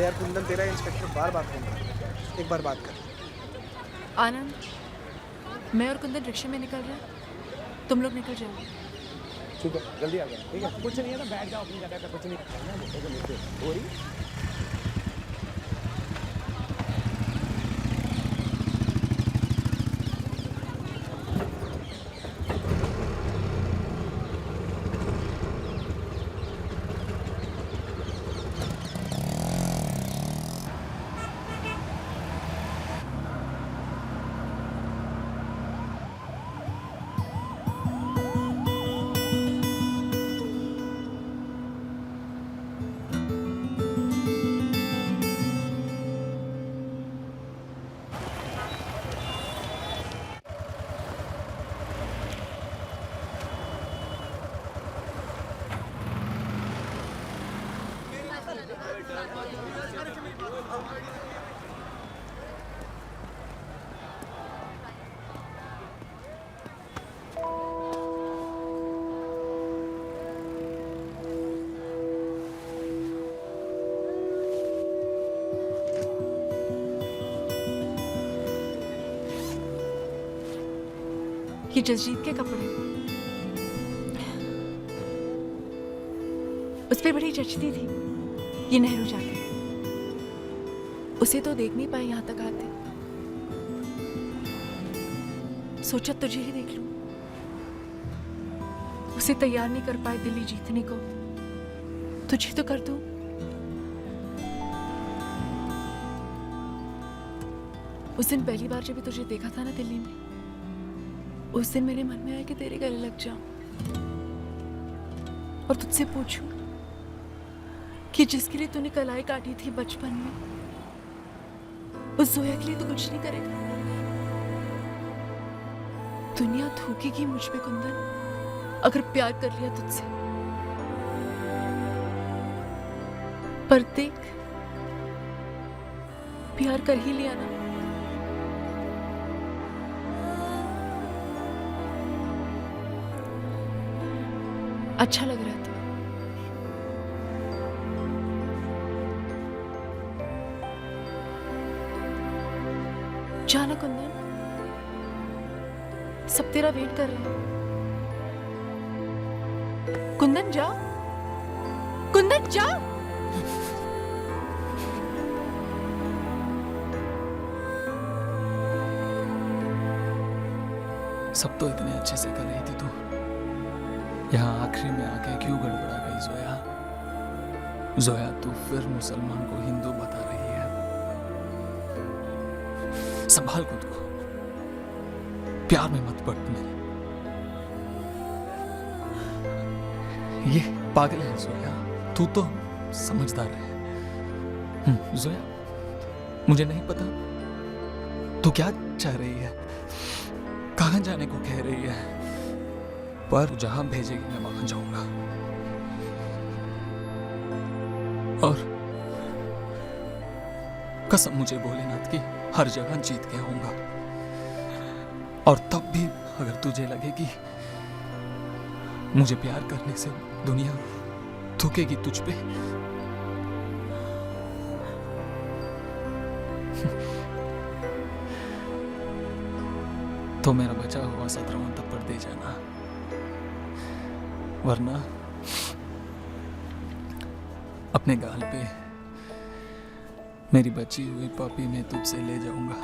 अरे यार कुंदन, तेरा इंस्पेक्टर बार बार फोन कर रहा है, एक बार बात कर। आनंद, मैं और कुंदन रिक्शे में निकल रहे हैं, तुम लोग निकल जाओ। ठीक है, जल्दी आ जाओ। ठीक है, कुछ नहीं है ना, बैठ जाओ अपनी जगह पे, कुछ नहीं करना है। ये जसजीत के कपड़े, उस पर बड़ी जचती थी ये नेहरू जाके। उसे तो देख नहीं पाए यहां तक आते, सोचा तुझे ही देख लूं। उसे तैयार नहीं कर पाए दिल्ली जीतने को, तुझे तो कर दूं। उस दिन पहली बार जब तुझे देखा था ना दिल्ली में, उस दिन मेरे मन में आया कि तेरे गले लग जाऊं और तुझसे पूछूं कि जिसके लिए तूने कलाई काटी थी बचपन में, उस जोया के लिए तू कुछ नहीं करेगा? दुनिया थूकेगी मुझ पे कुंदन, अगर प्यार कर लिया तुझसे। पर देख, प्यार कर ही लिया ना। अच्छा लग रहा था। जाना कुंदन, सब तेरा वेट कर रहे हैं। कुंदन जा, कुंदन जा। सब तो इतने अच्छे से कर रही थी तू, यहाँ आखिरी में आके क्यों गड़बड़ा गई जोया? जोया, तू फिर मुसलमान को हिंदू बता रही है। संभाल खुद को, प्यार में मत पड़ मेरे। ये पागल है जोया, तू तो समझदार है। जोया, मुझे नहीं पता तू क्या चाह रही है, कहां जाने को कह रही है, पर जहां भेजेगी मैं वहां जाऊंगा। और कसम मुझे भोलेनाथ की, हर जगह जीत के आऊंगा। और तब भी अगर तुझे लगे कि मुझे प्यार करने से दुनिया थूकेगी तुझ पे, तो मेरा बचा हुआ 17वां थप्पड़ दे जाना, वरना अपने गाल पे मेरी बची हुई पपी में तुझसे ले जाऊंगा।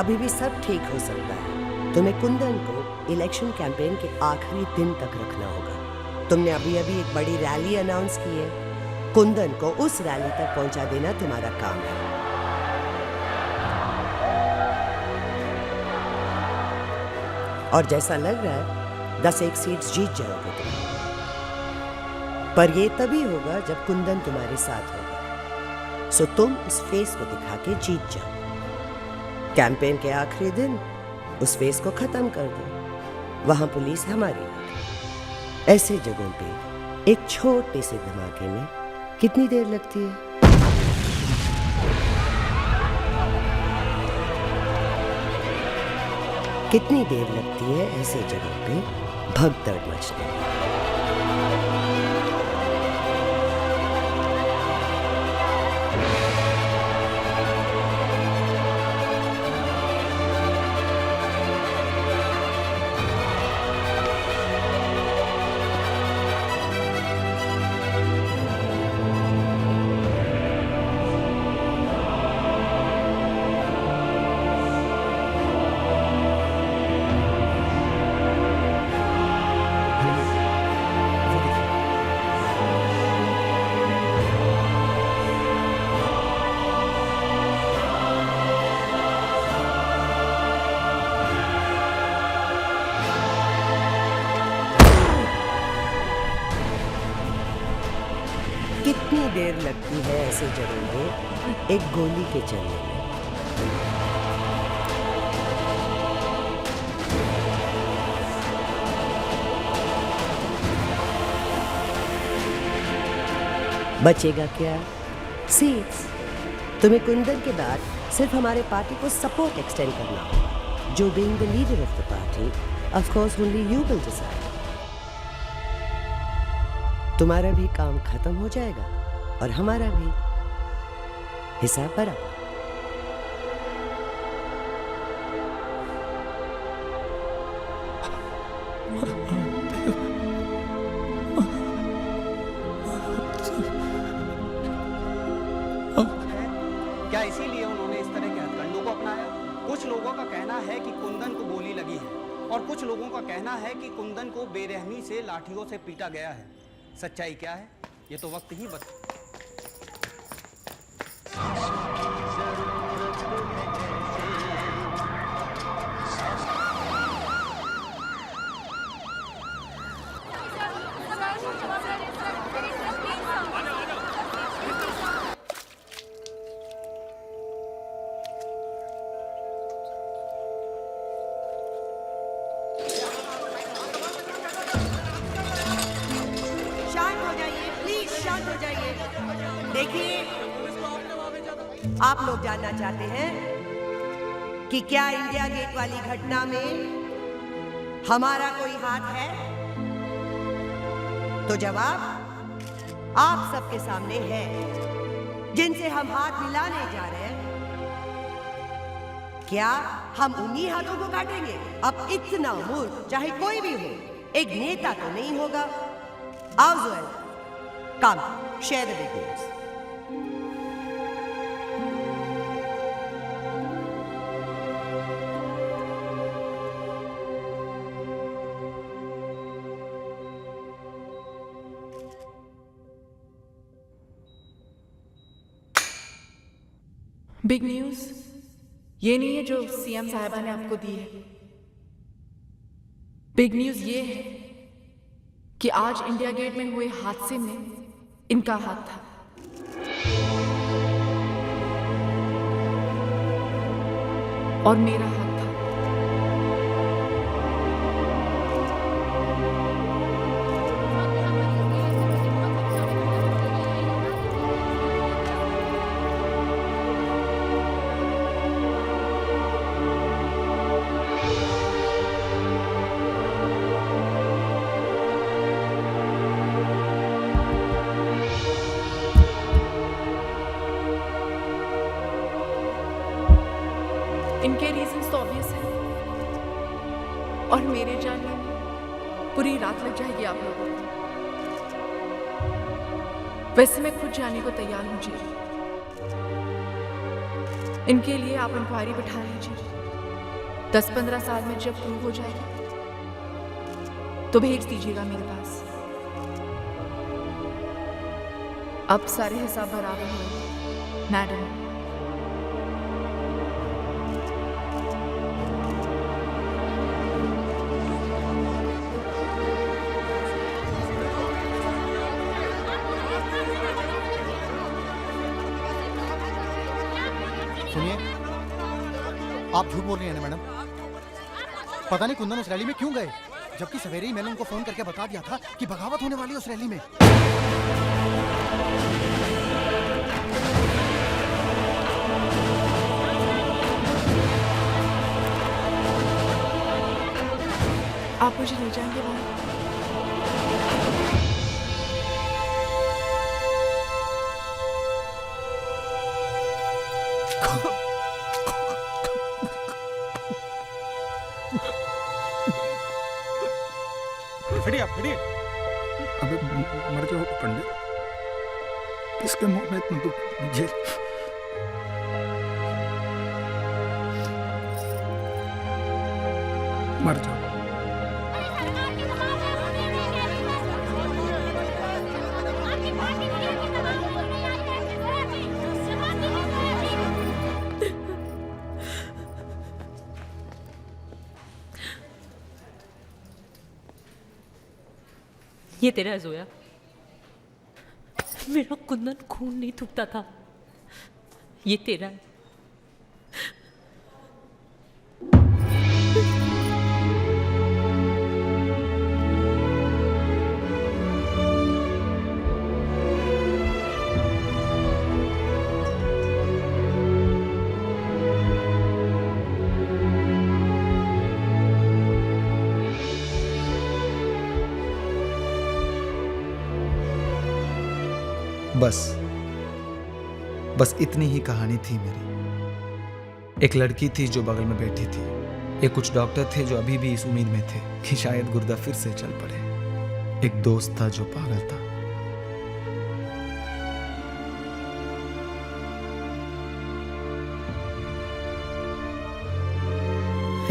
अभी भी सब ठीक हो सकता है। तुम्हें कुंदन को इलेक्शन कैंपेन के आखिरी दिन तक रखना होगा। तुमने अभी अभी एक बड़ी रैली अनाउंस की है, कुंदन को उस रैली तक पहुंचा देना तुम्हारा काम है। और जैसा लग रहा है 10 सीट्स जीत जाओगे तुम, पर ये तभी होगा जब कुंदन तुम्हारे साथ होगा। सो तुम उस फेस को दिखा के जीत जाओ। कैंपेन के आखिरी दिन उस फेस को खत्म कर दो। वहां पुलिस हमारी। ऐसे जगहों पे एक छोटे से धमाके में कितनी देर लगती है? कितनी देर लगती है ऐसे जगहों पे भगदड़ मचने में? कितनी देर लगती है ऐसे जगह में एक गोली के चलने में? बचेगा क्या? सीट्स। तुम्हें कुंदन के बाद सिर्फ हमारे पार्टी को सपोर्ट एक्सटेंड करना हो, जो being the leader of the party, of course only you will decide. तुम्हारा भी काम खत्म हो जाएगा और हमारा भी। हिसाब बराबर। क्या इसीलिए उन्होंने इस तरह के हथकंडों को अपनाया? कुछ लोगों का कहना है कि कुंदन को गोली लगी है और कुछ लोगों का कहना है कि कुंदन को बेरहमी से लाठियों से पीटा गया है। सच्चाई क्या है ये तो वक्त ही बता। देखिए, आप लोग जानना चाहते हैं कि क्या इंडिया गेट वाली घटना में हमारा कोई हाथ है? तो जवाब आप सबके सामने है। जिनसे हम हाथ मिलाने जा रहे हैं, क्या हम उन्हीं हाथों को काटेंगे? अब इतना मूर्ख चाहे कोई भी हो, एक नेता तो नहीं होगा। आओ Joel, come share the big news. Big news ये नहीं है जो सीएम साहिबा ने आपको दी है। बिग न्यूज ये है कि आज इंडिया गेट में हुए हादसे में इनका हाथ था। और मेरा हाथ था। इनके रीजंस तो ऑब्वियस है और मेरे जानने में पूरी रात लग जाएगी आप लोगों को। वैसे मैं खुद जाने को तैयार हूं जी। इनके लिए आप इंक्वायरी बिठा लीजिए। 10-15 साल में जब प्रूव हो जाएगी तो भेज दीजिएगा मेरे पास। अब सारे हिसाब बराबर हो मैडम। सुनिए, आप झूठ बोल रही हैं ना मैडम? पता नहीं कुंदन उस रैली में क्यों गए, जबकि सवेरे ही मैंने उनको फोन करके बता दिया था कि बगावत होने वाली है उस रैली में। आप मुझे ले जाएंगे वहाँ? अबे मर जाओ पंडित, किसके मुंह में इतना दुख मुझे। मर जाओ। ये तेरा है जोया। मेरा कुंदन खून नहीं थूकता था, ये तेरा है। बस इतनी ही कहानी थी मेरी। एक लड़की थी जो बगल में बैठी थी, एक कुछ डॉक्टर थे जो अभी भी इस उम्मीद में थे कि शायद गुर्दा फिर से चल पड़े, एक दोस्त था जो पागल था।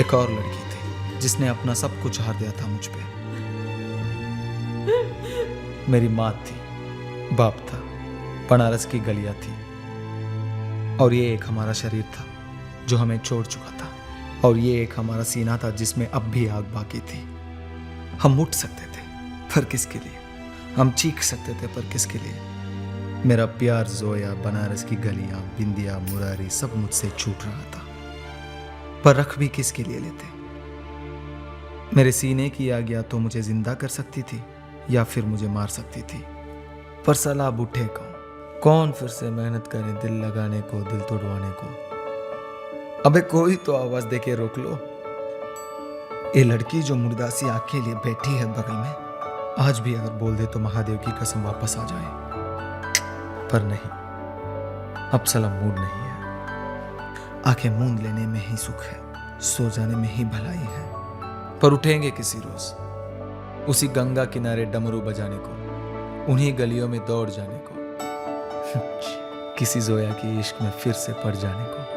एक और लड़की थी जिसने अपना सब कुछ हार दिया था मुझ पे। मेरी माँ थी, बाप था, बनारस की गलियां थी, और ये एक हमारा शरीर था जो हमें छोड़ चुका था, और ये एक हमारा सीना था जिसमें अब भी आग बाकी थी। हम उठ सकते थे पर किसके लिए, हम चीख सकते थे पर किसके लिए। मेरा प्यार जोया, बनारस की गलियां, बिंदिया, मुरारी सब मुझसे छूट रहा था, पर रख भी किसके लिए लेते। मेरे सीने की आग या तो मुझे जिंदा कर सकती थी या फिर मुझे मार सकती थी, पर सलाह उठे कौन फिर से मेहनत करे दिल लगाने को, दिल तोड़वाने को। अबे कोई तो आवाज देके रोक लो। ये लड़की जो मुर्दासी आंखें लिए बैठी है बगल में, आज भी अगर बोल दे तो महादेव की कसम वापस आ जाए, पर नहीं, अब सलाम मूड नहीं है। आंखें मूंद लेने में ही सुख है, सो जाने में ही भलाई है, पर उठेंगे किसी रोज उसी गंगा किनारे डमरू बजाने को, उन्हीं गलियों में दौड़ जाने को, किसी जोया की इश्क में फिर से पड़ जाने को।